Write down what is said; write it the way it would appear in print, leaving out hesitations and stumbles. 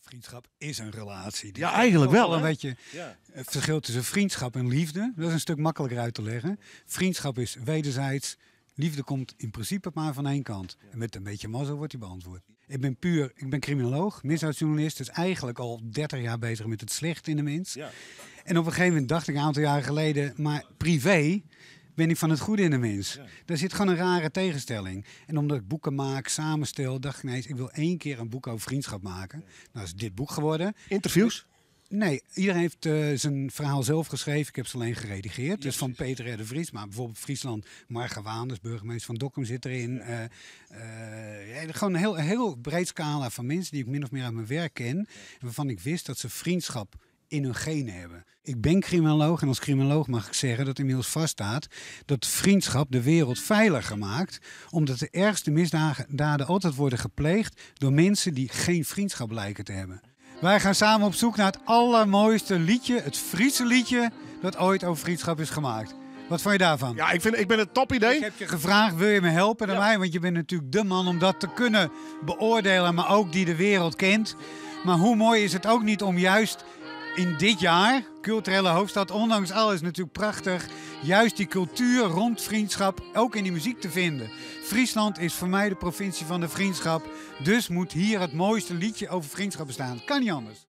Vriendschap is een relatie. Ja, eigenlijk wel, Een hè? beetje het verschil tussen vriendschap en liefde. Dat is een stuk makkelijker uit te leggen. Vriendschap is wederzijds. Liefde komt in principe maar van één kant. En met een beetje mazzel wordt die beantwoord. Ik ben criminoloog, misdaadjournalist. Dus eigenlijk al 30 jaar bezig met het slecht in de mens. Ja. En op een gegeven moment dacht ik een aantal jaren geleden... maar privé ben ik van het goede in de mens. Ja. Daar zit gewoon een rare tegenstelling. En omdat ik boeken maak, samenstel, dacht ik ineens... ik wil 1 keer een boek over vriendschap maken. Nou is dit boek geworden. Interviews? Nee, iedereen heeft zijn verhaal zelf geschreven. Ik heb ze alleen geredigeerd. Dus van Peter R. de Vries. Maar bijvoorbeeld Friesland, Marga Waanders, burgemeester van Dokkum zit erin. Gewoon een heel breed scala van mensen die ik min of meer uit mijn werk ken. En waarvan ik wist dat ze vriendschap in hun genen hebben. Ik ben criminoloog en als criminoloog mag ik zeggen dat inmiddels vaststaat dat vriendschap de wereld veiliger maakt. Omdat de ergste misdaden altijd worden gepleegd door mensen die geen vriendschap lijken te hebben. Wij gaan samen op zoek naar het allermooiste liedje, het Friese liedje dat ooit over vriendschap is gemaakt. Wat vond je daarvan? Ja, ik ben het een top idee. Ik heb je gevraagd, wil je me helpen daarbij? Want je bent natuurlijk de man om dat te kunnen beoordelen, maar ook die de wereld kent. Maar hoe mooi is het ook niet om juist in dit jaar, culturele hoofdstad, ondanks alles natuurlijk prachtig, juist die cultuur rond vriendschap ook in die muziek te vinden. Friesland is voor mij de provincie van de vriendschap, dus moet hier het mooiste liedje over vriendschap bestaan. Kan niet anders.